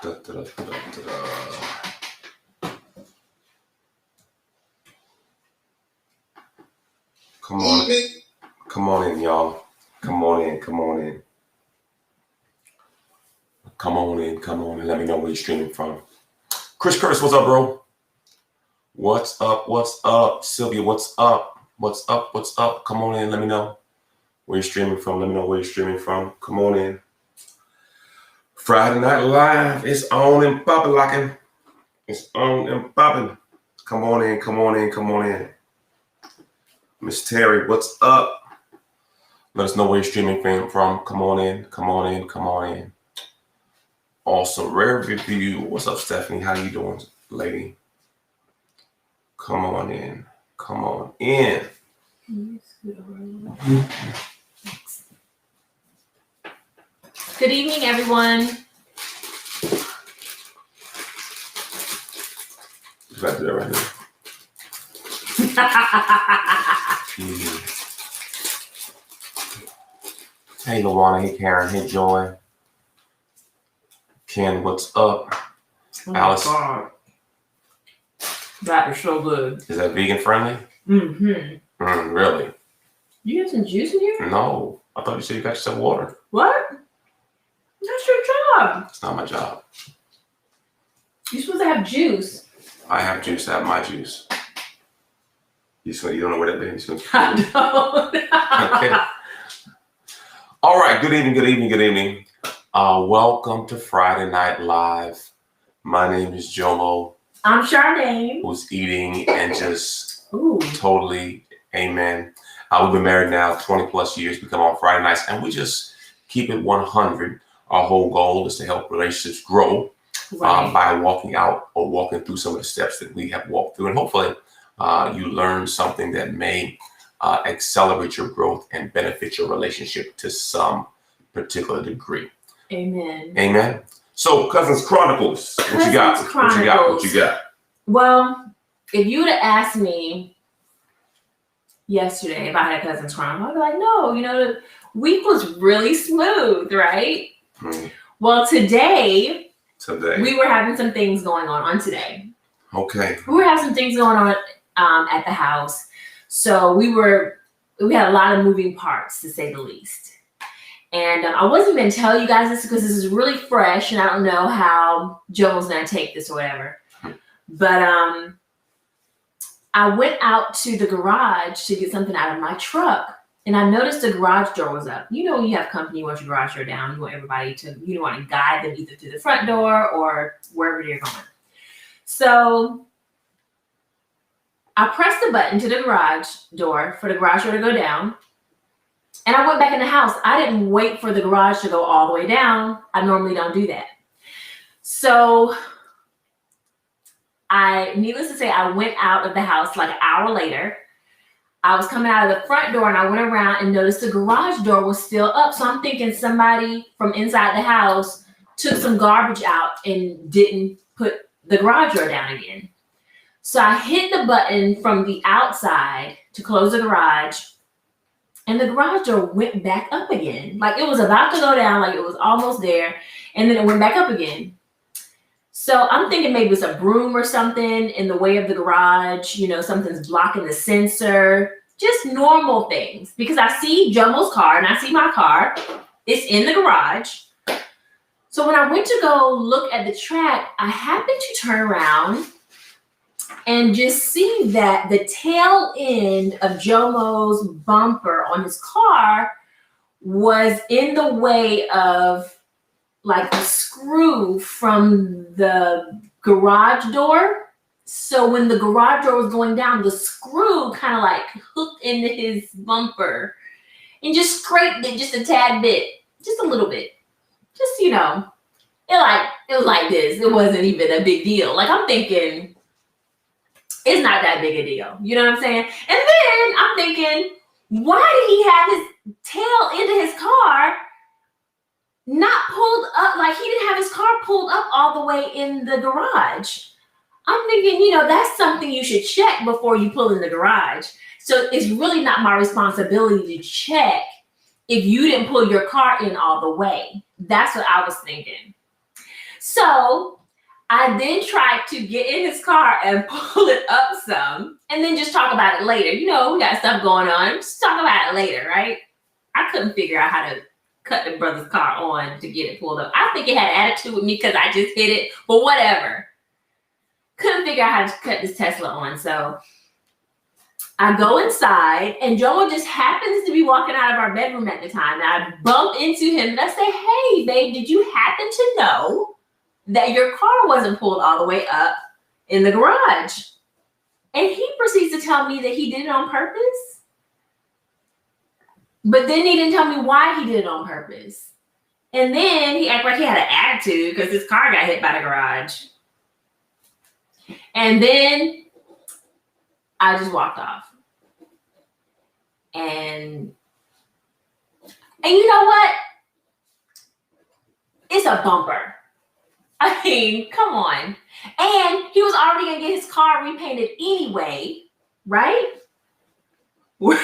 Da, da, da, da, da. Come on in, y'all. Come on in. Come on in. Let me know where you're streaming from. Chris Curtis, what's up, bro? What's up? Sylvia, what's up? Come on in. Let me know where you're streaming from. Come on in. Friday Night Live is on and popping locking. It's on and popping. Come on in. Miss Terry, what's up? Let us know where you're streaming from. Come on in. Awesome. Rare review. What's up, Stephanie? How you doing, lady? Come on in. Good evening, everyone. You got to do that right now. Hey, Luana. Hey, Karen. Hey, Joy. Ken, what's up? Oh Alice. God. That is so good. Is that vegan friendly? Mm-hmm. Really? You have some juice in here? No. I thought you said you got yourself water. What? That's your job. It's not my job. You're supposed to have juice. I have juice. I have my juice. You don't know where that is? I don't. Okay. All right. Good evening. Welcome to Friday Night Live. My name is Jomo. I'm Charmaine. Who's eating and just Ooh. totally, amen. We've been married now 20 plus years. We come on Friday nights and we just keep it 100. Our whole goal is to help relationships grow by walking through some of the steps that we have walked through. And hopefully you learn something that may accelerate your growth and benefit your relationship to some particular degree. Amen. So, Cousins Chronicles, what you got? Well, if you would have asked me yesterday if I had a Cousins Chronicles, I'd be like, no, the week was really smooth, right? Well, today we were having some things going on today. Okay. We were having some things going on at the house. So we had a lot of moving parts, to say the least. And I wasn't going to tell you guys this because this is really fresh and I don't know how Joel's going to take this or whatever. But I went out to the garage to get something out of my truck and I noticed the garage door was up. When you have company, you want your garage door down. You want everybody you want to guide them either to the front door or wherever they're going. So I pressed the button to the garage door for the garage door to go down. And I went back in the house. I didn't wait for the garage to go all the way down. I normally don't do that. So needless to say, I went out of the house like an hour later. I was coming out of the front door and I went around and noticed the garage door was still up. So I'm thinking somebody from inside the house took some garbage out and didn't put the garage door down again. So I hit the button from the outside to close the garage. And the garage door went back up again. Like it was about to go down, like it was almost there. And then it went back up again. So I'm thinking maybe it's a broom or something in the way of the garage. Something's blocking the sensor. Just normal things. Because I see Jomo's car and I see my car. It's in the garage. So when I went to go look at the track, I happened to turn around and just see that the tail end of Jomo's bumper on his car was in the way of like a screw from the garage door. So when the garage door was going down, the screw kind of like hooked into his bumper and just scraped it just a tad bit, just a little bit. Just, it was like this. It wasn't even a big deal. Like I'm thinking, it's not that big a deal. You know what I'm saying? And then I'm thinking, why did he have his tail into his car not pulled up? Like he didn't have his car pulled up all the way in the garage. I'm thinking, that's something you should check before you pull in the garage. So it's really not my responsibility to check if you didn't pull your car in all the way. That's what I was thinking. So I then tried to get in his car and pull it up some and then just talk about it later. You know, we got stuff going on. Just talk about it later, right? I couldn't figure out how to cut the brother's car on to get it pulled up. I think it had attitude with me because I just hit it, but whatever. Couldn't figure out how to cut this Tesla on. So I go inside and Joel just happens to be walking out of our bedroom at the time. And I bump into him and I say, hey, babe, did you happen to know that your car wasn't pulled all the way up in the garage? And he proceeds to tell me that he did it on purpose. But then he didn't tell me why he did it on purpose. And then he acted like he had an attitude because his car got hit by the garage. And then I just walked off. And you know what? It's a bumper. I mean, come on. And he was already going to get his car repainted anyway, right?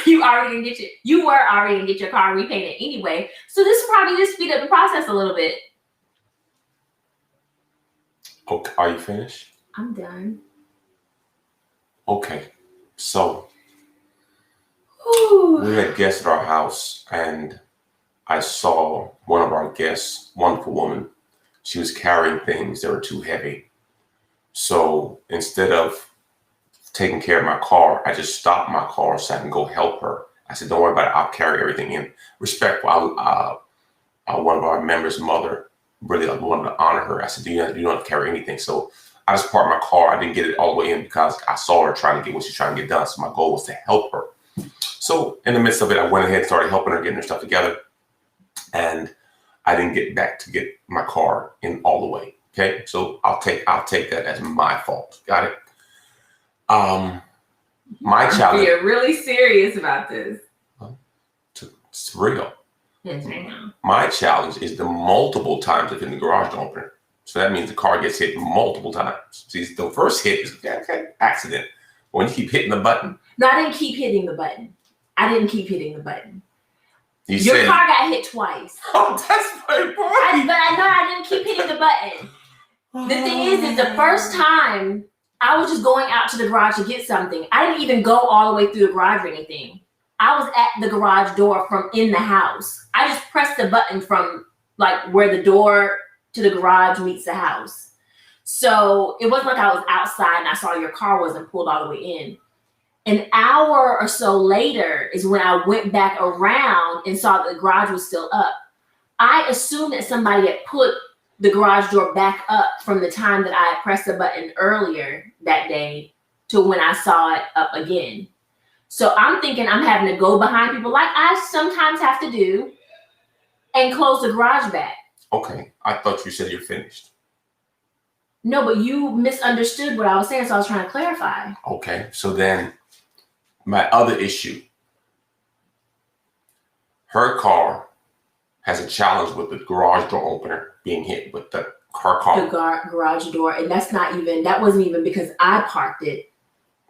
You were already going to get your car repainted anyway. So this will probably just speed up the process a little bit. Okay, are you finished? I'm done. Okay, so Ooh. we had guests at our house, and I saw one of our guests, wonderful woman. She was carrying things that were too heavy. So instead of taking care of my car, I just stopped my car so I can go help her. I said, don't worry about it. I'll carry everything in. Respectful. One of our members' mother really wanted to honor her. I said, you don't have to carry anything. So I just parked my car. I didn't get it all the way in because I saw her trying to get what she's trying to get done. So my goal was to help her. So in the midst of it, I went ahead and started helping her, getting her stuff together. And I didn't get back to get my car in all the way. Okay. So I'll take that as my fault. Got it? My challenge. You're really serious about this. It's real. Yes, I know. My challenge is the multiple times within the garage door opener. So that means the car gets hit multiple times. See, the first hit is okay, accident. When you keep hitting the button. No, I didn't keep hitting the button. Your said, car got hit twice. Oh, that's my point. But I know I didn't keep hitting the button. The thing is the first time I was just going out to the garage to get something. I didn't even go all the way through the garage or anything. I was at the garage door from in the house. I just pressed the button from like where the door to the garage meets the house. So it wasn't like I was outside and I saw your car wasn't pulled all the way in. An hour or so later is when I went back around and saw that the garage was still up. I assumed that somebody had put the garage door back up from the time that I had pressed the button earlier that day to when I saw it up again. So I'm thinking I'm having to go behind people like I sometimes have to do and close the garage back. Okay, I thought you said you're finished. No, but you misunderstood what I was saying, so I was trying to clarify. Okay, so then my other issue. Her car has a challenge with the garage door opener being hit with her car. The garage door, and that wasn't even because I parked it.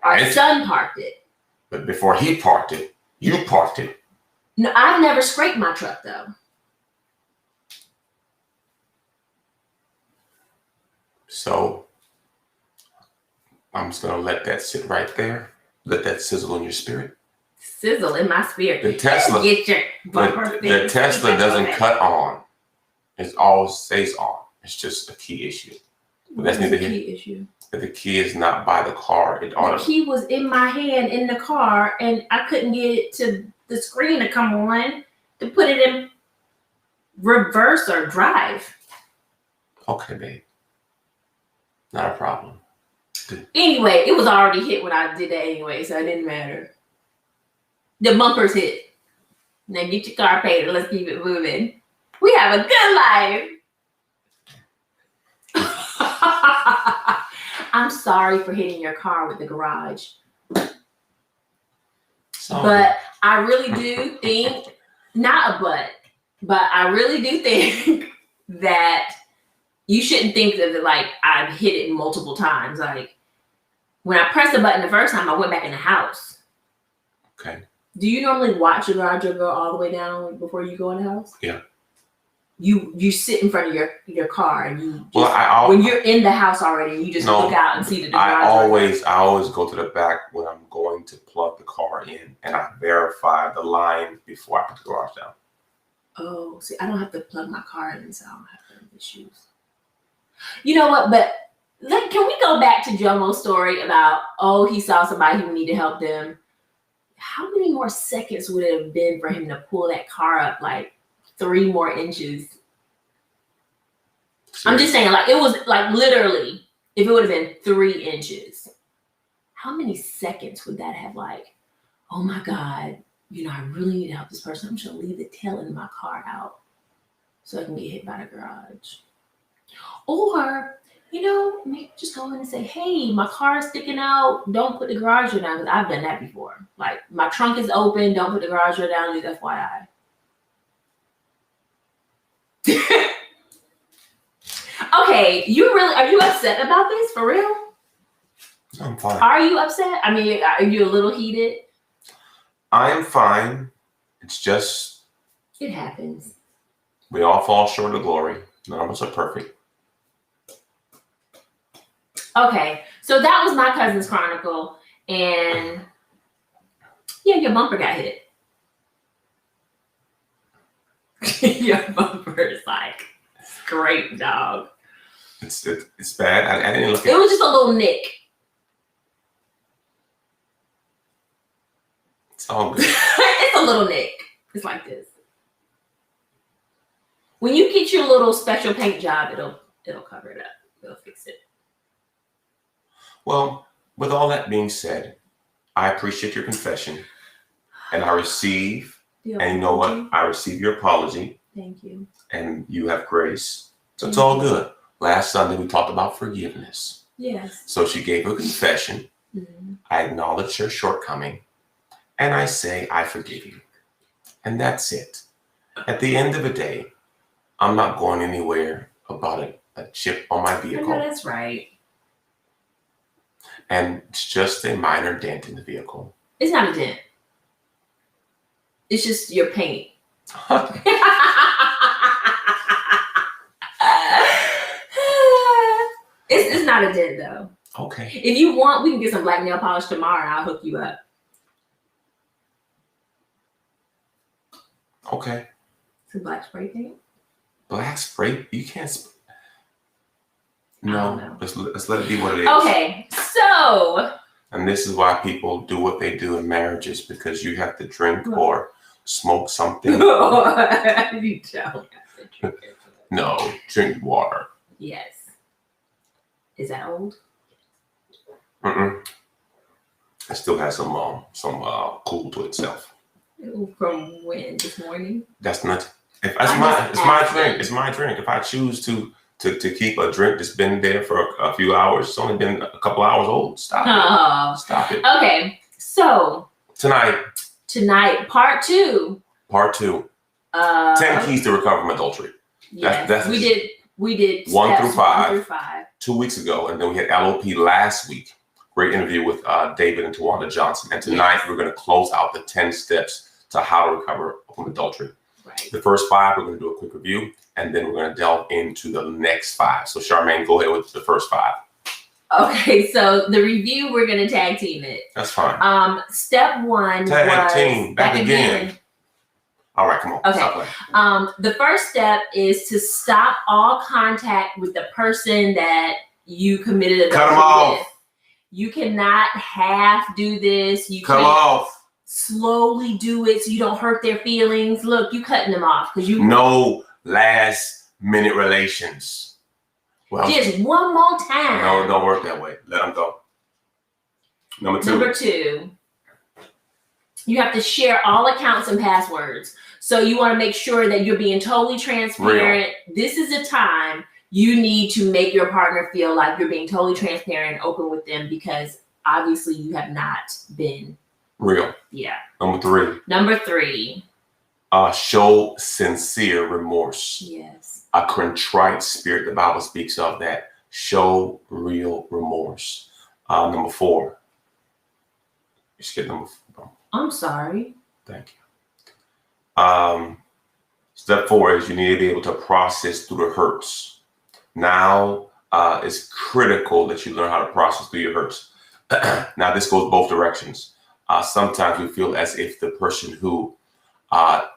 Our son parked it. But before he parked it, you parked it. No, I've never scraped my truck though. So I'm just gonna let that sit right there. Let that sizzle in your spirit. Sizzle in my spirit. The Tesla. Get your bumper the Tesla doesn't cut on. It always stays on. It's just a key issue. But that's neither here. Key issue. The key is not by the car. The key was in my hand in the car, and I couldn't get it to the screen to come on to put it in reverse or drive. Okay, babe. Not a problem. Anyway, it was already hit when I did that anyway, so it didn't matter. The bumper's hit. Now get your car paid and let's keep it moving. We have a good life. I'm sorry for hitting your car with the garage. But I really do think, not a but I really do think that you shouldn't think that like I've hit it multiple times. Like when I pressed the button the first time, I went back in the house. Okay. Do you normally watch the garage door go all the way down before you go in the house? Yeah. you sit in front of your car and you just, Well, when you're in the house already, you just look out and see the garage. I always go to the back when I'm going to plug the car in, and I verify the line before I put the garage down. Oh, see, I don't have to plug my car in, so I don't have any issues. You know what? But can we go back to Jomo's story about, he saw somebody who needed help them? How many more seconds would it have been for him to pull that car up like 3 more inches? Seriously? I'm just saying, like, it was like literally, if it would have been 3 inches, how many seconds would that have, like, oh my God, I really need to help this person. I'm just gonna leave the tail end of my car out so I can get hit by the garage. Or, maybe just go in and say, hey, my car is sticking out. Don't put the garage door down, because I've done that before. Like, my trunk is open. Don't put the garage door down. Just FYI. Okay, are you upset about this for real? I'm fine. Are you upset? I mean, are you a little heated? I am fine. It's just, it happens. We all fall short of glory. None of us are perfect. Okay, so that was my cousin's chronicle, and yeah, your bumper got hit. Your bumper is like scraped, dog. It's bad. I didn't look at it. It was just a little nick. It's all good. It's a little nick. It's like this. When you get your little special paint job, it'll cover it up. It'll fix it. Well, with all that being said, I appreciate your confession, and I receive. And you know what? I receive your apology. Thank you. And you have grace. So it's all good. Last Sunday, we talked about forgiveness. Yes. So she gave her confession. Mm-hmm. I acknowledge her shortcoming. And I say, I forgive you. And that's it. At the end of the day, I'm not going anywhere about a chip on my vehicle. I know that's right. And it's just a minor dent in the vehicle. It's not a dent. It's just your paint. It's not a dent though. Okay. If you want, we can get some black nail polish tomorrow and I'll hook you up. Okay. Some black spray paint? Black spray? You can't. No. Let's let it be what it is. Okay. So. And this is why people do what they do in marriages, because you have to drink or smoke something. You don't have to drink it. No, drink water. Yes. Is that old? It still has some cool to itself. From when? This morning? That's not. It's my drink. It's my drink. If I choose to keep a drink that's been there for a few hours, it's only been a couple hours old. Stop it. Stop it. Okay, so tonight, part two. 10 keys to recover from adultery. Yes, we did 1 through 5 2 weeks ago, and then we had LOP last week. Great interview with David and Tawanda Johnson. And tonight we're going to close out the 10 steps to how to recover from adultery. Right. The first 5, we're going to do a quick review, and then we're going to delve into the next 5. So Charmaine, go ahead with the first 5. Okay, so the review, we're going to tag team it. That's fine. Step 1 tag team, back again. All right, come on. Okay. The first step is to stop all contact with the person that you committed adultery Cut them off. with. You cannot half do this. You Cut them off. Slowly do it so you don't hurt their feelings. Look, you cutting them off because you. No last minute relations. Well, just one more time. No, it don't work that way. Let them go. Number 2. You have to share all accounts and passwords. So you want to make sure that you're being totally transparent. Real. This is a time you need to make your partner feel like you're being totally transparent and open with them, because obviously you have not been real. Yeah. Number 3. Show sincere remorse. Yes. A contrite spirit the Bible speaks of that. Show real remorse. Number 4. You skipped number 4. I'm sorry. Thank you. Step 4 is you need to be able to process through the hurts. Now, it's critical that you learn how to process through your hurts. Now, this goes both directions. Sometimes we feel as if the person who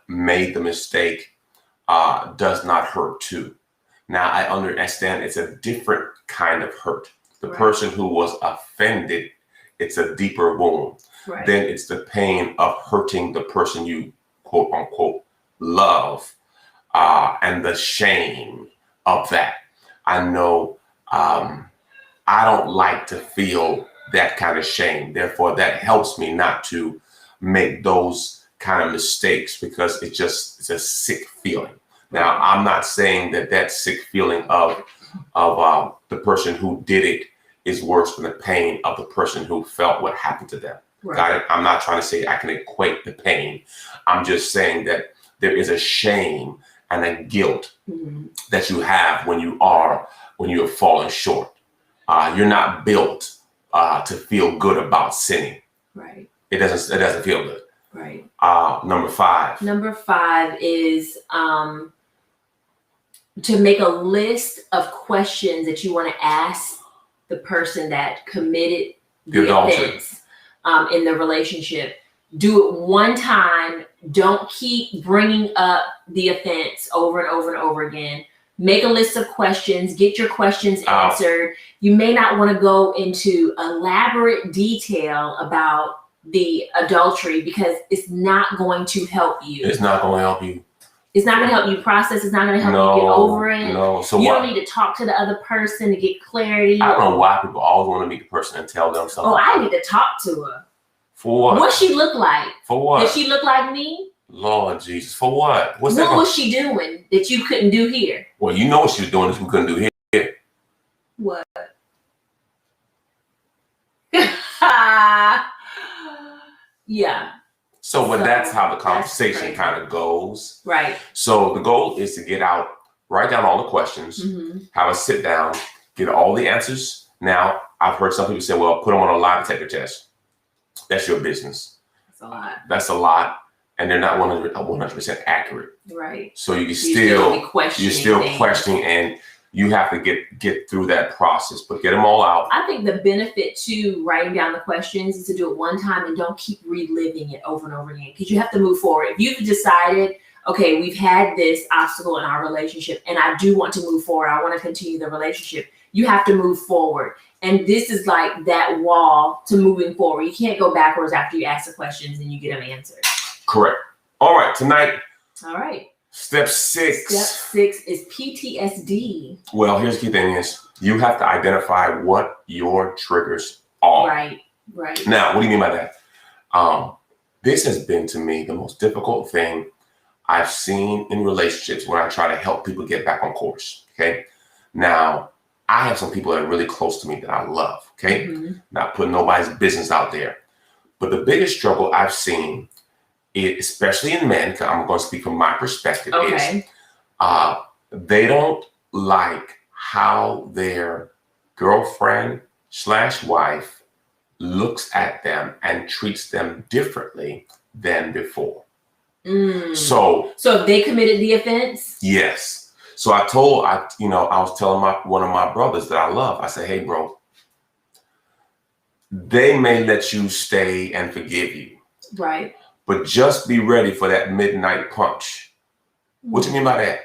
made the mistake does not hurt too. Now, I understand it's a different kind of hurt. The person who was offended, it's a deeper wound. Then it's the pain of hurting the person you quote unquote love, and the shame of that. I know I don't like to feel that kind of shame. Therefore, that helps me not to make those kind of mistakes, because it's a sick feeling. Now, I'm not saying that sick feeling of the person who did it is worse than the pain of the person who felt what happened to them. Got it? I'm not trying to say I can equate the pain. I'm just saying that there is a shame and a guilt that you have when you have fallen short. You're not built to feel good about sinning. Right. It doesn't feel good. Right. Number 5. Number 5 is to make a list of questions that you want to ask the person that committed the offense in the relationship. Do it one time. Don't keep bringing up the offense over and over and over again. Make a list of questions. Get your questions answered. You may not want to go into elaborate detail about the adultery, because it's not going to help you. It's not going to help you. It's not going to help you process. It's not going to help you get over it. No. So you don't need to talk to the other person to get clarity. I don't know why people always want to meet the person and tell them something. Oh, I need to talk to her. For what? What she look like? For what? Does she look like me? Lord Jesus, for what? What was she doing that you couldn't do here? Well, you know what she was doing that we couldn't do here. What? Yeah. So that's how the conversation kind of goes. Right. So the goal is to write down all the questions, have a sit down, get all the answers. Now, I've heard some people say, well, put them on a lie detector test. That's your business. That's a lot. And they're not 100% accurate. Right. So you're still questioning, and you have to get through that process, but get them all out. I think the benefit to writing down the questions is to do it one time and don't keep reliving it over and over again, because you have to move forward. If you've decided, okay, we've had this obstacle in our relationship and I do want to move forward, I want to continue the relationship, you have to move forward. And this is like that wall to moving forward. You can't go backwards after you ask the questions and you get them answered. Correct. All right, tonight. All right. Step 6. Step 6 is PTSD. Well, here's the key thing is you have to identify what your triggers are. Right. Now, what do you mean by that? This has been, to me, the most difficult thing I've seen in relationships when I try to help people get back on course. Okay. Now, I have some people that are really close to me that I love. Okay. Not putting nobody's business out there. But the biggest struggle I've seen, especially in men, because I'm going to speak from my perspective, is they don't like how their girlfriend/wife looks at them and treats them differently than before. So if they committed the offense? Yes. So I was telling one of my brothers that I love, I said, hey, bro, they may let you stay and forgive you. Right. But just be ready for that midnight punch. What do you mean by that?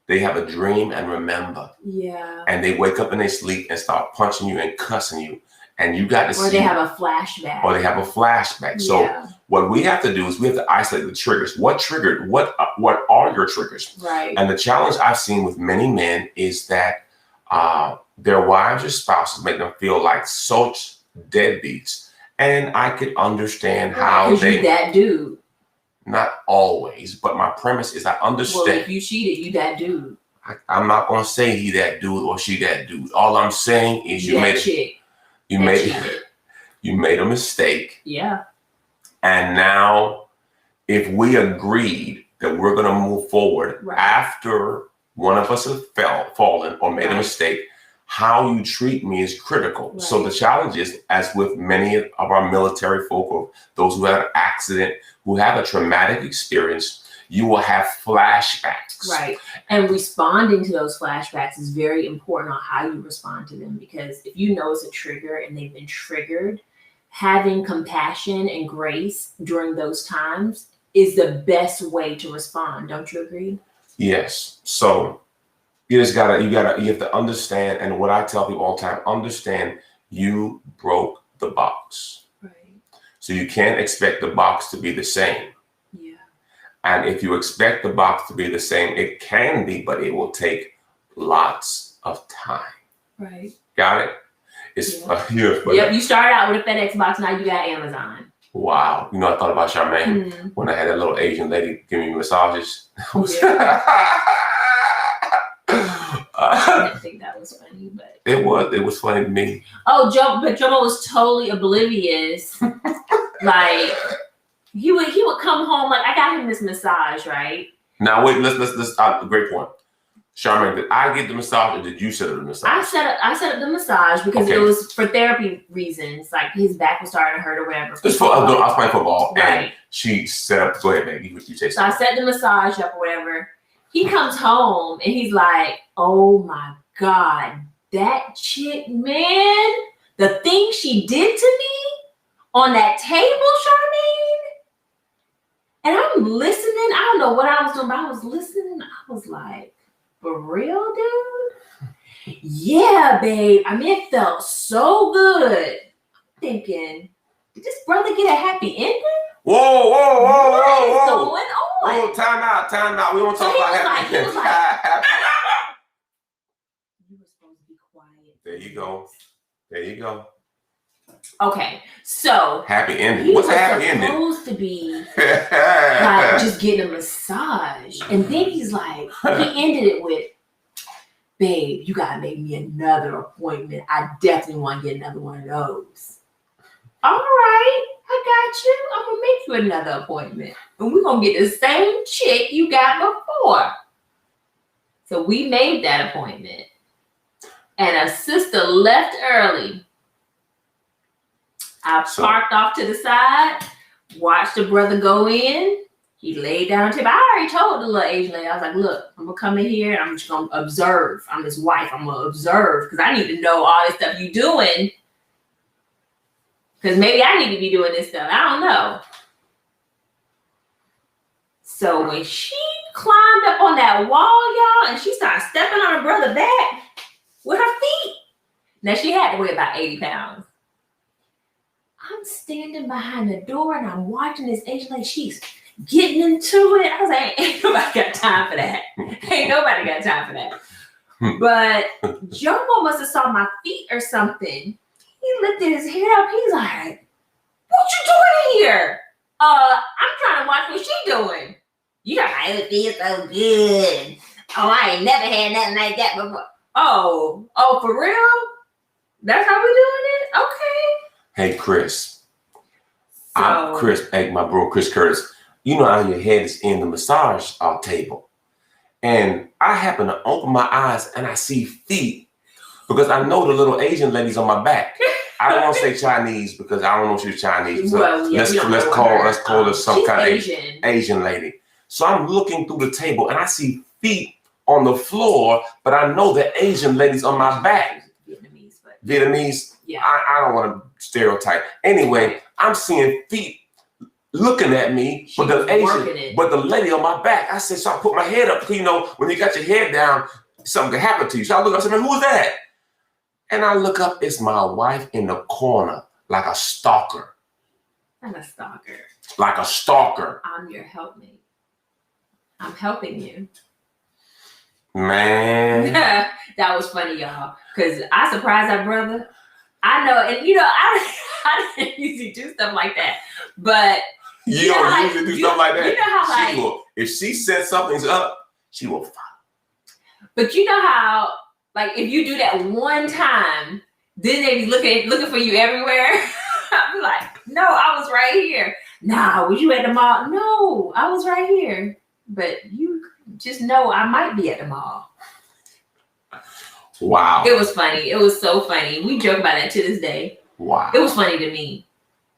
They have a dream and remember. Yeah. And they wake up in their sleep and start punching you and cussing you. And you got to see. Or they have a flashback. So what we have to do is we have to isolate the triggers. What triggered? What are your triggers? Right. And the challenge I've seen with many men is that their wives or spouses make them feel like such deadbeats. And I could understand how they. You that dude. Not always, but my premise is I understand. Well, if you cheated, you that dude. I'm not gonna say he that dude or she that dude. All I'm saying is you made a mistake. Yeah. And now, if we agreed that we're gonna move forward after one of us has fallen or made a mistake, how you treat me is critical. Right. So the challenge is, as with many of our military folk or those who had an accident, who have a traumatic experience, You will have flashbacks. Right. And responding to those flashbacks is very important on how you respond to them, because if you know it's a trigger and they've been triggered, having compassion and grace during those times is the best way to respond. Don't you agree? Yes. So you have to understand, and what I tell people all the time, understand you broke the box. Right. So you can't expect the box to be the same. Yeah. And if you expect the box to be the same, it can be, but it will take lots of time. Right. Got it? It's Yep. You started out with a FedEx box, now you got Amazon. Wow. You know, I thought about Charmaine when I had that little Asian lady giving me massages. I didn't think that was funny, but it was funny to me. Oh, but Jomo was totally oblivious. Like he would come home like, I got him this massage, right? Now wait, let's great point. Charmaine, did I get the massage or did you set up the massage? I set up the massage because it was for therapy reasons. Like his back was starting to hurt or whatever. I was playing football, right? And she set up. Go ahead, baby. You say so I set the massage up or whatever. He comes home and he's like, "Oh my God, that chick, man! The thing she did to me on that table, Charmaine." And I'm listening. I don't know what I was doing, but I was listening. I was like, "For real, dude?" Yeah, babe. I mean, it felt so good. I'm thinking, did this brother get a happy ending? Whoa. What is going on? Oh, time out. We won't talk about happy ending. You were supposed to be quiet. There you go. Okay, so happy ending. What's a happy ending? Supposed to be like just getting a massage, and then he's like, he ended it with, "Babe, you gotta make me another appointment. I definitely want to get another one of those." All right, I got you. I'm gonna make you another appointment, and we're gonna get the same chick you got before. So we made that appointment, and a sister left early. I parked off to the side, watched the brother go in. He laid down on the table. I already told the little Asian lady, I was like, "Look, I'm gonna come in here and I'm just gonna observe. I'm his wife. I'm gonna observe because I need to know all this stuff you doing. Because maybe I need to be doing this stuff. I don't know." So when she climbed up on that wall, y'all, and she started stepping on her brother's back with her feet. Now she had to weigh about 80 pounds. I'm standing behind the door and I'm watching this Asian lady. She's getting into it. I was like, ain't nobody got time for that. Ain't nobody got time for that. But Jomo must have saw my feet or something. He lifted his head up. He's like, "What you doing here?" I'm trying to watch what she doing." "You know, it feels so good. Oh, I ain't never had nothing like that before." Oh, for real? That's how we doing it? Okay. Hey, Chris. I'm Chris. Hey, my bro, Chris Curtis. You know how your head is in the massage table. And I happen to open my eyes and I see feet because I know the little Asian lady's on my back. I don't want to say Chinese because I don't know if she's Chinese. So well, yeah, let's call her some kind of Asian lady. So I'm looking through the table and I see feet on the floor, but I know the Asian lady's on my back. Vietnamese. Yeah. I don't want to stereotype. Anyway, I'm seeing feet looking at me, but the lady on my back. I said, so I put my head up. You know, when you got your head down, something can happen to you. So I look up and say, "Man, who's that?" And I look up, it's my wife in the corner, like a stalker. I'm a stalker. Like a stalker. I'm your helpmate. I'm helping you. Man. That was funny, y'all. Because I surprised our brother. I know, and you know, I didn't usually do stuff like that. But you don't usually do stuff like that. You know how she will, if she says something's up, she will follow. But you know how, like, if you do that one time, then they be looking for you everywhere. I'm like, "No, I was right here." "Nah, was you at the mall?" "No, I was right here." But you just know I might be at the mall. Wow. It was funny. It was so funny. We joke about that to this day. Wow. It was funny to me.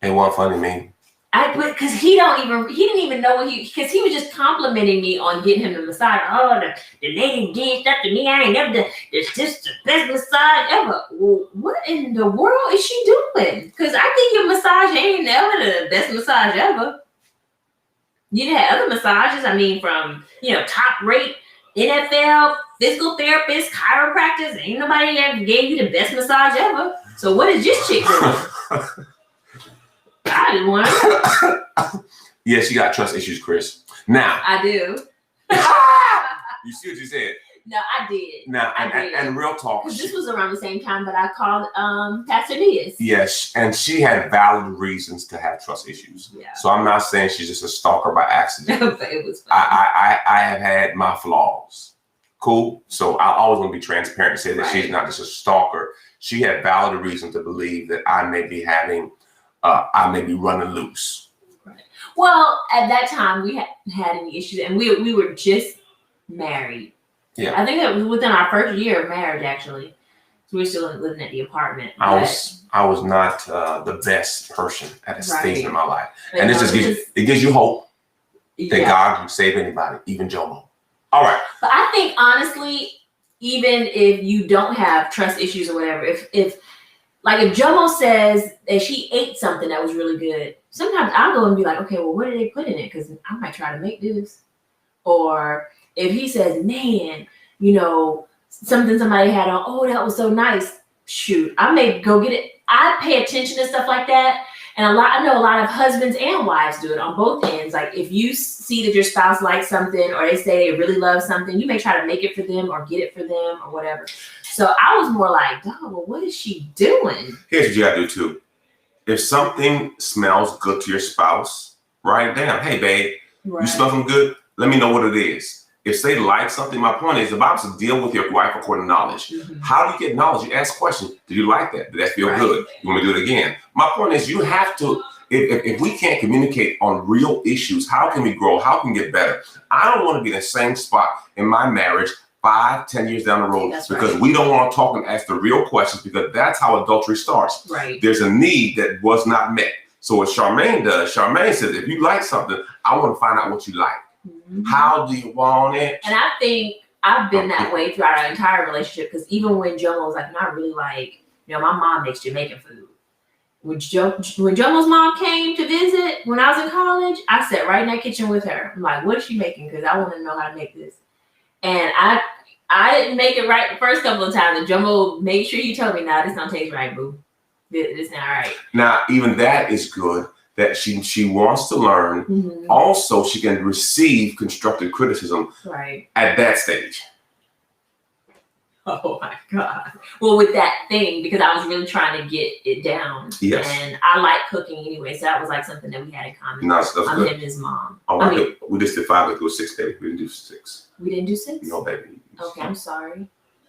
It wasn't funny to me. Because he didn't even know because he was just complimenting me on getting him the massage. Oh, the lady did stuff to me. I ain't never done. It's just the best massage ever. Well, what in the world is she doing? Because I think your massage ain't never the best massage ever. You had other massages. I mean, from top rate NFL physical therapists, chiropractors. Ain't nobody ever gave you the best massage ever. So what is this chick doing? I didn't want to. Yeah, she got trust issues, Chris. Now I do. You see what you said? No, I did. Now, and real talk. This was around the same time that I called Pastor Diaz. Yes, and she had valid reasons to have trust issues. Yeah. So I'm not saying she's just a stalker by accident. But it was fun. I have had my flaws. Cool. So I always want to be transparent and say that she's not just a stalker. She had valid reason to believe that I may be running loose. Right. Well, at that time we hadn't had any issues, and we were just married. Yeah. I think that was within our first year of marriage, actually. So we were still living at the apartment. I was not the best person at a stage in my life, and this just gives you hope that God can save anybody, even Jomo. All right. But I think honestly, even if you don't have trust issues or whatever, if Jomo says that she ate something that was really good, sometimes I'll go and be like, okay, well, what did they put in it? Because I might try to make this. Or if he says, man, something somebody had on, oh, that was so nice. Shoot, I may go get it. I pay attention to stuff like that. And I know a lot of husbands and wives do it on both ends. Like if you see that your spouse likes something or they say they really love something, you may try to make it for them or get it for them or whatever. So I was more like, oh, well, what is she doing? Here's what you gotta do too. If something smells good to your spouse, write it down. Hey, babe, you smell something good? Let me know what it is. If they like something, my point is the Bible says deal with your wife according to knowledge. Mm-hmm. How do you get knowledge? You ask questions. Did you like that? Did that feel good? You want me to do it again? My point is you have to, if we can't communicate on real issues, how can we grow? How can we get better? I don't want to be in the same spot in my marriage 5-10 years down the road because we don't want to talk and ask the real questions because that's how adultery starts. Right. There's a need that was not met. So what Charmaine does, Charmaine says, if you like something, I want to find out what you like. Mm-hmm. How do you want it? And I think I've been that way throughout our entire relationship because even when Jomo was like, I really like, my mom makes Jamaican food. When Jomo's mom came to visit when I was in college, I sat right in that kitchen with her. I'm like, what is she making? Because I want to know how to make this. And I didn't make it right the first couple of times. And Jomo made sure he told me, nah, this don't taste right, boo. This not right. Now, even that is good. That she wants to learn. Mm-hmm. Also, she can receive constructive criticism at that stage. Oh my God. Well, with that thing, because I was really trying to get it down. Yes. And I like cooking anyway, so that was like something that we had in common. No, that's good. Him and his mom. Oh, we just did 5, it was 6, baby. We didn't do 6. We didn't do 6? No, baby. Okay, I'm sorry.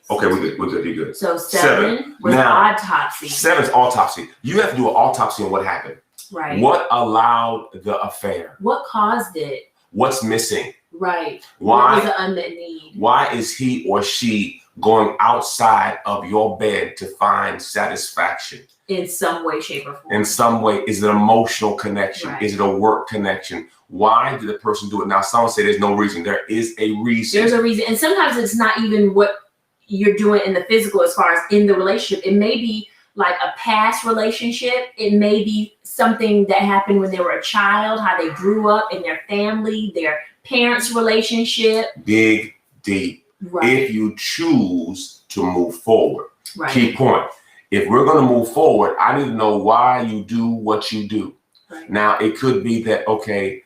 Okay, we're good. You're good. So 7 was autopsy. 7's autopsy. You have to do an autopsy on what happened. Right. What allowed the affair? What caused it? What's missing? Right. Why? What was the unmet need? Why is he or she going outside of your bed to find satisfaction? In some way, shape, or form. In some way. Is it an emotional connection? Right. Is it a work connection? Why did the person do it? Now, someone say there's no reason. There is a reason. There's a reason. And sometimes it's not even what you're doing in the physical as far as in the relationship. It may be like a past relationship. It may be something that happened when they were a child, how they grew up in their family, their parents' relationship. Dig deep. Right. If you choose to move forward. Right. Key point. If we're going to move forward, I need to know why you do what you do. Right. Now, it could be that, okay,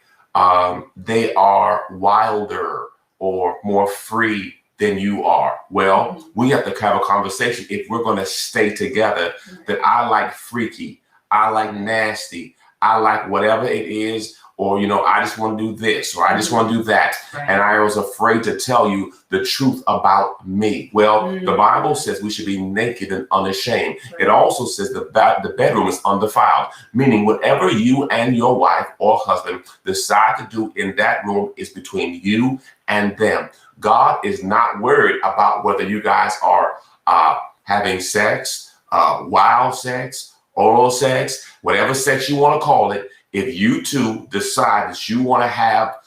they are wilder or more free than you are. Well, we have to have a conversation if we're going to stay together that I like freaky, I like nasty, I like whatever it is, or, I just want to do this, or I just want to do that. Right. And I was afraid to tell you the truth about me. Well, the Bible says we should be naked and unashamed. Right. It also says the bedroom is undefiled, meaning whatever you and your wife or husband decide to do in that room is between you and them. God is not worried about whether you guys are having sex, wild sex, oral sex, whatever sex you want to call it. if you two decide that you want to have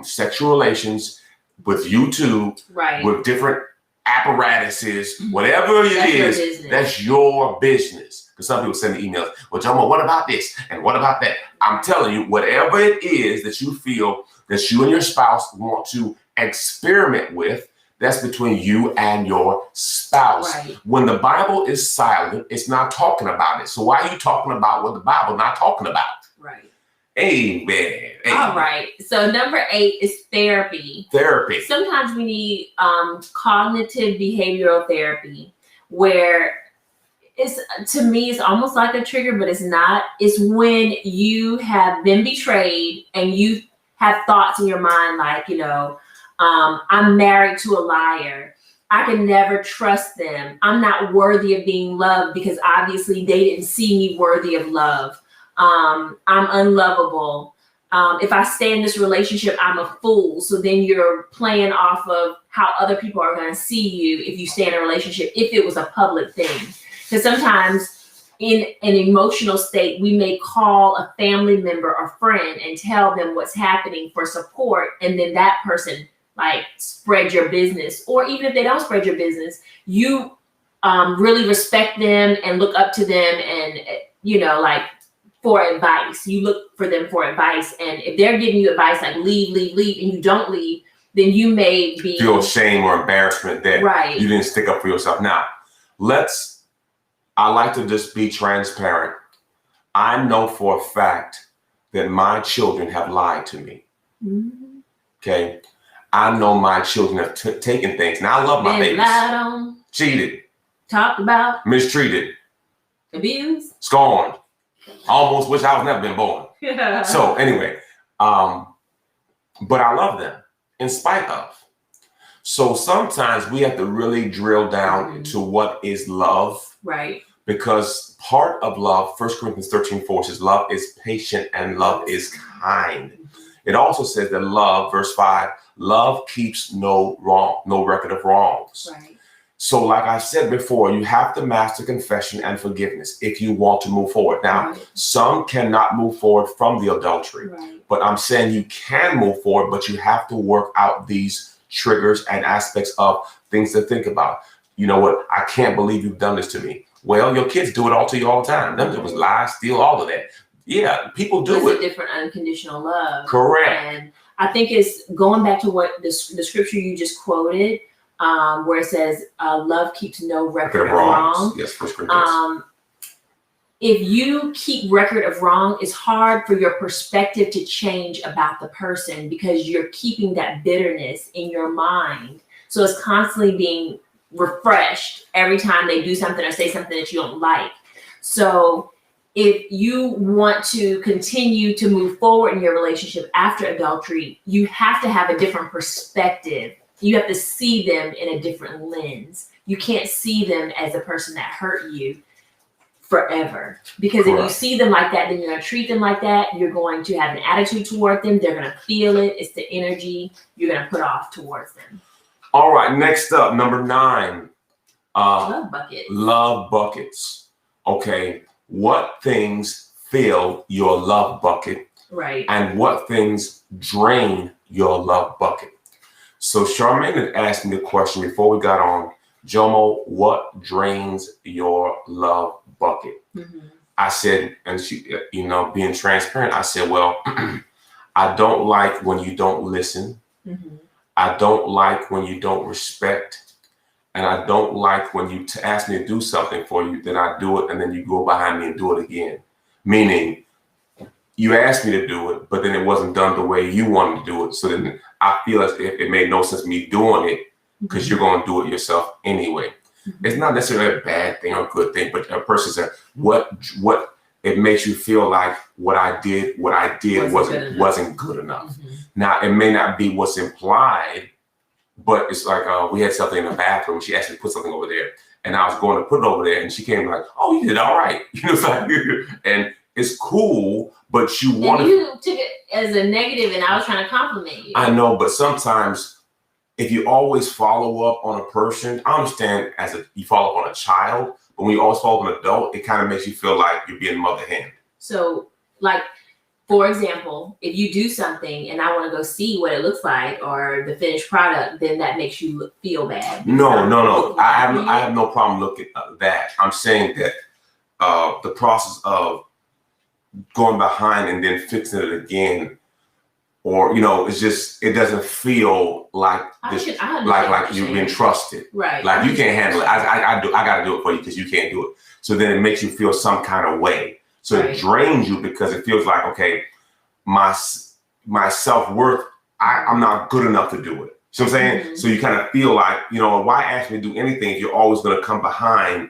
sexual relations with you two, right, with different apparatuses, whatever it is, that's your business. Because some people send me emails, well, Jomo, what about this? And what about that? I'm telling you, whatever it is that you feel that you and your spouse want to experiment with, that's between you and your spouse. Right. When the Bible is silent, it's not talking about it. So why are you talking about what the Bible not talking about? Right. Amen. All right. So number 8 is therapy. Therapy. Sometimes we need cognitive behavioral therapy, where it's, to me, it's almost like a trigger, but it's not. It's when you have been betrayed and you have thoughts in your mind like, I'm married to a liar. I can never trust them. I'm not worthy of being loved because obviously they didn't see me worthy of love. I'm unlovable. If I stay in this relationship, I'm a fool. So then you're playing off of how other people are going to see you if you stay in a relationship, if it was a public thing. Because sometimes in an emotional state, we may call a family member or friend and tell them what's happening for support. And then that person spread your business. Or even if they don't spread your business, you really respect them and look up to them and, for advice. You look for them for advice. And if they're giving you advice like leave, and you don't leave, then you may feel shame or embarrassment that you didn't stick up for yourself. Now, I like to just be transparent. I know for a fact that my children have lied to me. Mm-hmm. Okay. I know my children have taken things. Now, I love my babies. Lied on, cheated, talked about, mistreated, abused, scorned. Almost wish I was never been born. So anyway, but I love them in spite of. So sometimes we have to really drill down into what is love. Right. Because part of love, 1 Corinthians 13:4 says love is patient and love is kind. It also says that love, verse 5, love keeps no record of wrongs. Right. So like I said before, you have to master confession and forgiveness if you want to move forward. Now, some cannot move forward from the adultery, but I'm saying you can move forward, but you have to work out these triggers and aspects of things to think about. You know what? I can't believe you've done this to me. Well, your kids do it all to you all the time. Them was lies, steal, all of that. Yeah, people do it. It's a different unconditional love. Correct. And I think it's going back to what the scripture you just quoted, where it says, love keeps no record of wrong. Yes, 1 Corinthians. If you keep record of wrong, it's hard for your perspective to change about the person because you're keeping that bitterness in your mind. So it's constantly being refreshed every time they do something or say something that you don't like. So if you want to continue to move forward in your relationship after adultery, you have to have a different perspective. You have to see them in a different lens. You can't see them as a person that hurt you forever. Because if you see them like that, then you're going to treat them like that. You're going to have an attitude toward them. They're going to feel it. It's the energy you're going to put off towards them. All right, next up, number 9. Love buckets. Love buckets. Okay, what things fill your love bucket? Right. And what things drain your love bucket? So Charmaine had asked me the question before we got on, Jomo, what drains your love bucket? Mm-hmm. I said, and she, being transparent, I said, well, I don't like when you don't listen. Mm-hmm. I don't like when you don't respect, and I don't like when you ask me to do something for you, then I do it, and then you go behind me and do it again. Meaning, you asked me to do it, but then it wasn't done the way you wanted to do it. So then I feel as if it made no sense me doing it because you're going to do it yourself anyway. Mm-hmm. It's not necessarily a bad thing or a good thing, but a person said, what it makes you feel like what I did wasn't good enough. Mm-hmm. Now, it may not be what's implied, but it's like we had something in the bathroom. She asked me to put something over there, and I was going to put it over there, and she came like, "Oh, you did all right," and it's cool, but you took it as a negative, and I was trying to compliment you. I know, but sometimes if you always follow up on a person, I understand you follow up on a child, but when you always follow up on an adult, it kind of makes you feel like you're being mother hen. So, like, For example, if you do something and I want to go see what it looks like or the finished product, then that makes you feel bad. No. I have no problem looking at that. I'm saying that the process of going behind and then fixing it again, or it's just, it doesn't feel like this, like you've been trusted. Right. Like you can't handle it. I got to do it for you because you can't do it. So then it makes you feel some kind of way. So it drains you because it feels like, okay, my self-worth, I'm not good enough to do it. See what I'm saying? Mm-hmm. So you kind of feel like, why ask me to do anything if you're always going to come behind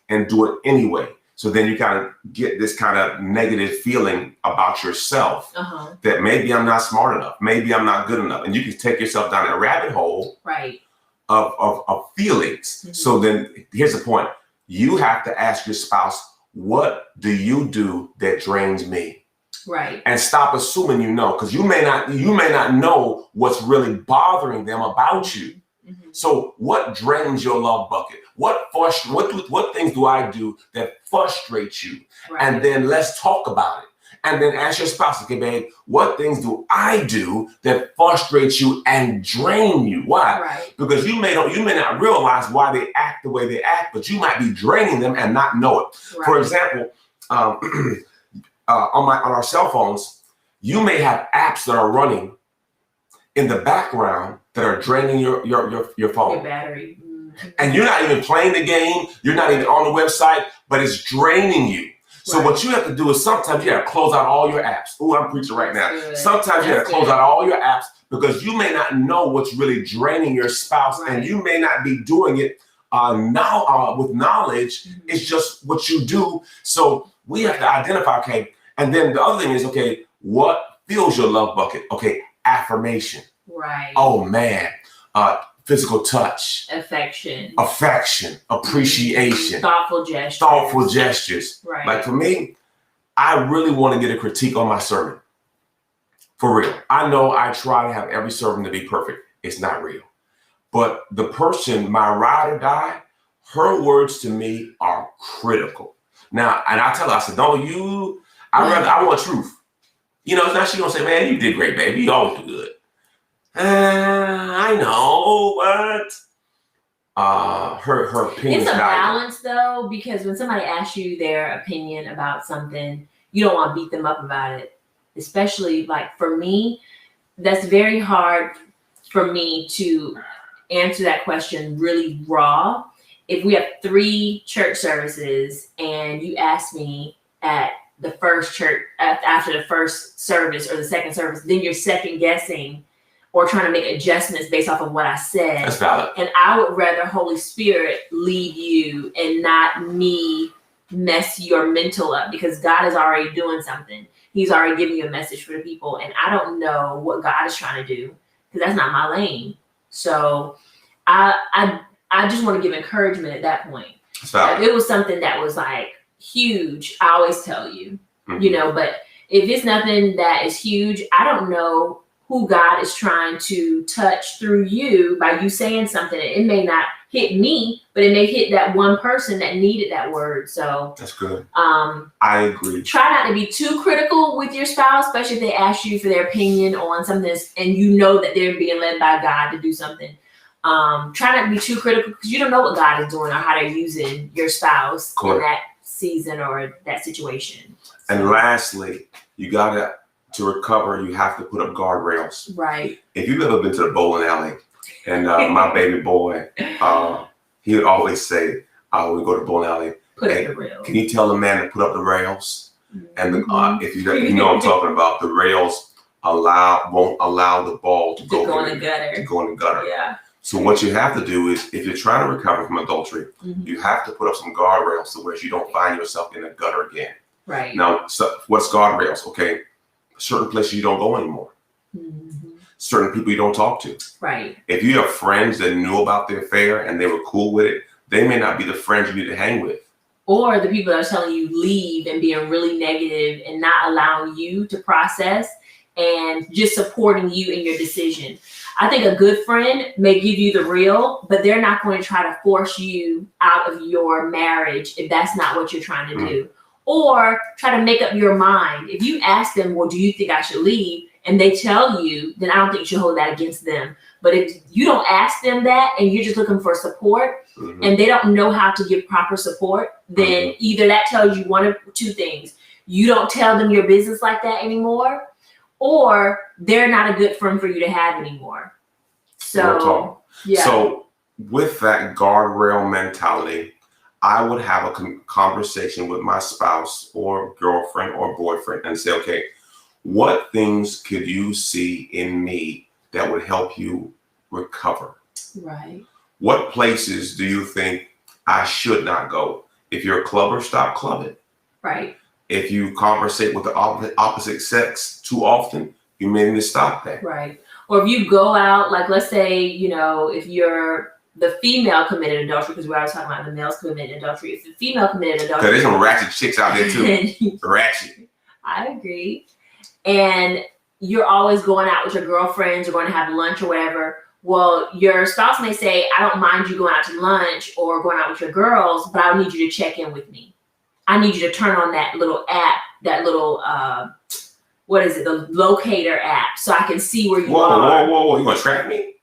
and do it anyway? So then you kind of get this kind of negative feeling about yourself that maybe I'm not smart enough, maybe I'm not good enough. And you can take yourself down a rabbit hole of feelings. Mm-hmm. So then here's the point. You have to ask your spouse, what do you do that drains me? Right. And stop assuming because you may not know what's really bothering them about you. Mm-hmm. So what drains your love bucket? What things do I do that frustrate you? Right. And then let's talk about it. And then ask your spouse, okay, babe, what things do I do that frustrate you and drain you? Why? Right. Because you may not realize why they act the way they act, but you might be draining them and not know it. Right. For example, on our cell phones, you may have apps that are running in the background that are draining your phone. Your battery. Mm-hmm. And you're not even playing the game. You're not even on the website, but it's draining you. So what you have to do is sometimes you have to close out all your apps. Oh, I'm preaching right now. Good. Sometimes you have to close out all your apps because you may not know what's really draining your spouse, and you may not be doing it now with knowledge. Mm-hmm. It's just what you do. So we have to identify, okay. And then the other thing is, okay, what fills your love bucket? Okay, affirmation. Right. Oh man. Physical touch, affection, appreciation, thoughtful gestures. Right. Like for me, I really want to get a critique on my sermon. For real. I know I try to have every sermon to be perfect. It's not real. But the person, my ride or die, her words to me are critical. Now, and I tell her, I said, I want truth. Now she gonna say, man, you did great, baby. You always do good. I know, but her opinion. It's a balance though, because when somebody asks you their opinion about something, you don't want to beat them up about it. Especially like for me, that's very hard for me to answer that question really raw. If we have 3 church services and you ask me at the first church after the first service or the second service, then you're second guessing or trying to make adjustments based off of what I said. That's valid. And I would rather Holy Spirit lead you and not me mess your mental up, because God is already doing something. He's already giving you a message for the people. And I don't know what God is trying to do because that's not my lane. So I just want to give encouragement at that point. If it was something that was like huge, I always tell you, but if it's nothing that is huge, I don't know who God is trying to touch through you by you saying something. It may not hit me, but it may hit that one person that needed that word. So that's good. I agree. Try not to be too critical with your spouse, especially if they ask you for their opinion on something and you know that they're being led by God to do something. Try not to be too critical because you don't know what God is doing or how they're using your spouse in that season or that situation. So. And lastly, to recover, you have to put up guardrails. Right. If you've ever been to the bowling alley, and my baby boy, he would always say, when we go to the bowling alley, put up the rails. Can you tell the man to put up the rails? Mm-hmm. And if you know what I'm talking about, the rails won't allow the ball to go in the gutter. Yeah. So what you have to do is, if you're trying to recover from adultery, you have to put up some guardrails so where you don't find yourself in the gutter again. Right. Now, what's guardrails? Okay. Certain places you don't go anymore. Mm-hmm. Certain people you don't talk to. Right. If you have friends that knew about the affair and they were cool with it, they may not be the friends you need to hang with. Or the people that are telling you leave and being really negative and not allowing you to process and just supporting you in your decision. I think a good friend may give you the real, but they're not going to try to force you out of your marriage if that's not what you're trying to do. or try to make up your mind. If you ask them, well, do you think I should leave? And they tell you, then I don't think you should hold that against them. But if you don't ask them that and you're just looking for support and they don't know how to give proper support, then either that tells you one of two things. You don't tell them your business like that anymore, or they're not a good friend for you to have anymore. So, yeah. So with that guardrail mentality, I would have a conversation with my spouse or girlfriend or boyfriend and say, okay, what things could you see in me that would help you recover? Right. What places do you think I should not go? If you're a clubber, stop clubbing. Right. If you conversate with the opposite sex too often, you may need to stop that. Right. Or if you go out, like let's say, if you're the female committed adultery, because we're always talking about the males committed adultery. If the female committed adultery, because there's some ratchet chicks out there too. Ratchet. I agree. And you're always going out with your girlfriends or going to have lunch or whatever. Well, your spouse may say, I don't mind you going out to lunch or going out with your girls, but I need you to check in with me. I need you to turn on that little app, that little, the locator app, so I can see where you are. Whoa. You going to track me?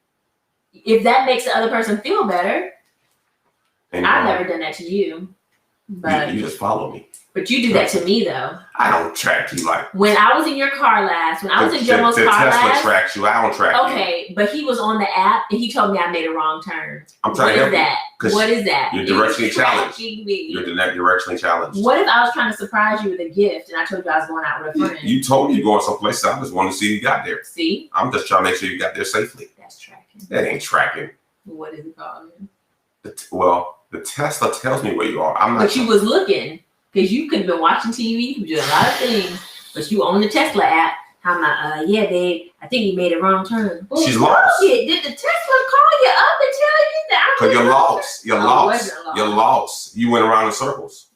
If that makes the other person feel better. And I've never done that to you. But you just follow me. But you do that to me, though. I don't track you like. When I was in your car last, when I was in Jomo's car Tesla last. Tesla tracks you. I don't track you. Okay, but he was on the app and he told me I made a wrong turn. I'm trying to help you. What is that? You're directionally challenged. Me. You're directionally challenged. What if I was trying to surprise you with a gift and I told you I was going out with a friend? You told me you're going someplace. I just wanted to see you got there. See? I'm just trying to make sure you got there safely. That's tracking. That ain't tracking. What is it called? The Tesla tells me where you are. I'm not. But you was looking. Because you could have been watching TV, you could do a lot of things, but you on the Tesla app. I'm like, yeah, babe, I think you made a wrong turn. Well, she's lost. Did the Tesla call you up and tell you that? Because you're lost. You're lost. You're lost. You went around in circles.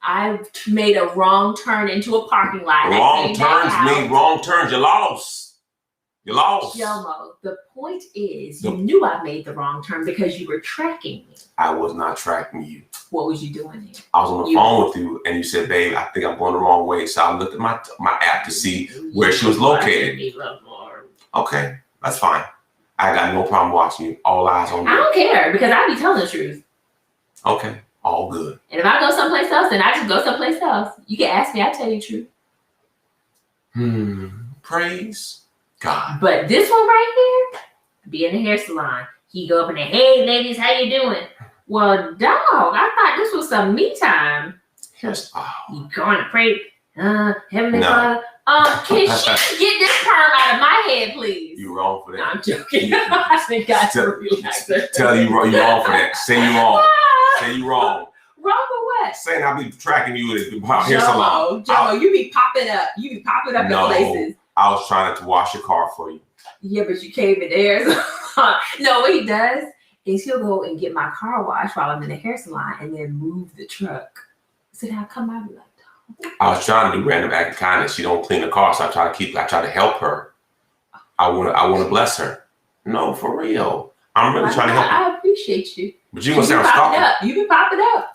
I made a wrong turn into a parking lot. Wrong turns mean wrong turns. You're lost. You're lost. Jomo, the point is, you knew I made the wrong turn because you were tracking me. I was not tracking you. What was you doing here? I was on the phone with you, and you said, babe, I think I'm going the wrong way. So I looked at my app to see where she was located. Okay, that's fine. I got no problem watching you. All eyes on me. I don't care, because I be telling the truth. Okay, all good. And if I go someplace else, then I just go someplace else. You can ask me, I'll tell you the truth. Praise God. But this one right here, be in the hair salon. He go up in there, hey ladies, how you doing? Well, dog, I thought this was some me time. You going to pray, Heavenly Father? Can she get this perm out of my head, please? You wrong for that. No, I'm joking. I think I relax. Tell you wrong for that. Say you wrong. Say you wrong. Wrong for what? Saying I'll be tracking you at the hair salon. Joe, you be popping up. You be popping up in places. I was trying to wash your car for you. Yeah, but you came in there. No, what he does is he'll go and get my car washed while I'm in the hair salon and then move the truck. So then I come out and be like, oh. I was trying to do random act of kindness. She don't clean the car, so I try to help her. I want to bless her. No, for real. I'm really trying to help you. I appreciate you. But you gonna say I'm stalking. You be popping up.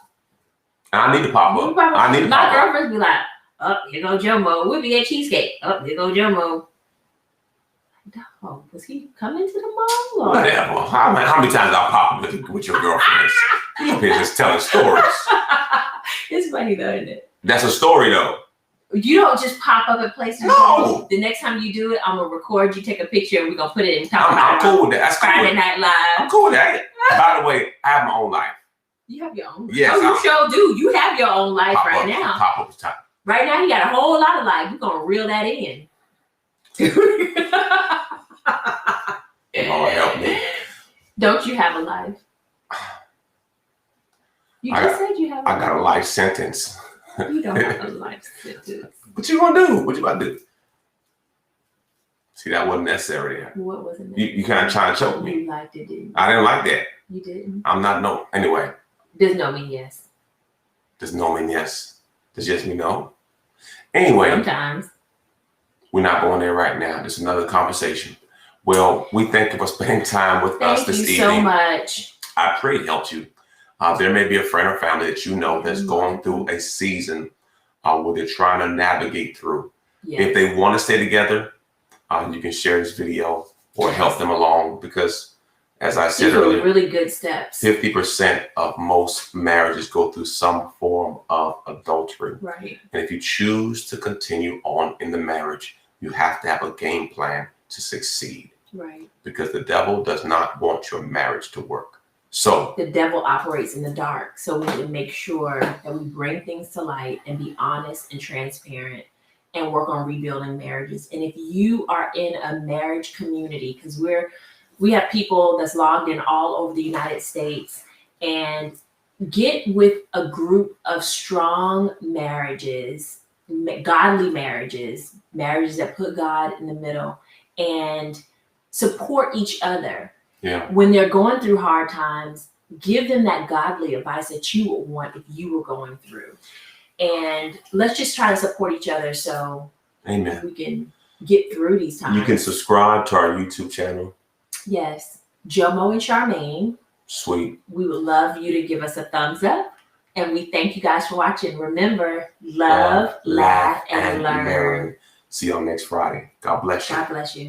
And I need to pop up. My girlfriends be like, oh, here go Jomo. We'll be at Cheesecake. Oh, here go Jomo. Dog, was he coming to the mall? Or? Whatever. How many times I pop up with your girlfriends? You up here just telling stories. It's funny though, isn't it? That's a story though. You don't just pop up at places. No. The next time you do it, I'm gonna record you, take a picture, and we're gonna put it in. I'm cool with that. That's cool. Friday Night Live. I'm cool with that. By the way, I have my own life. You have your own. Yes. Oh, you sure do. You have your own life right now. Pop up the time. Right now, you got a whole lot of life. We're gonna reel that in. Lord help me. Don't you have a life? You just said you have a life. I got a life sentence. You don't have a life sentence. What you gonna do? What you about to do? See, that wasn't necessary there. What wasn't necessary? You kind of trying to choke me. You liked it, didn't you? I didn't like that. You didn't? I'm not no. Anyway. Does no mean yes? Does no mean yes? Does yes mean no? Anyway. Sometimes. We're not going there right now. This is another conversation. Well, we thank you for spending time with us this evening. Thank you so much. I pray it helped you. There may be a friend or family that you know that's going through a season what they're trying to navigate through. Yes. If they want to stay together, you can share this video or help them along, because as I said These are earlier, really good steps. 50% of most marriages go through some form of adultery. Right. And if you choose to continue on in the marriage, you have to have a game plan to succeed. Right. Because the devil does not want your marriage to work. So the devil operates in the dark. So we need to make sure that we bring things to light and be honest and transparent and work on rebuilding marriages. And if you are in a marriage community, because we have people that's logged in all over the United States, and get with a group of strong marriages, godly marriages that put God in the middle, and support each other. yeah, When they're going through hard times, give them that godly advice that you would want if you were going through. And let's just try to support each other so amen. we can get through these times. You can subscribe to our YouTube channel. Yes. Jomo and Charmaine, Sweet. we would love you to give us a thumbs up. And we thank you guys for watching. Remember, love, laugh, and learn. See y'all next Friday. God bless you. God bless you.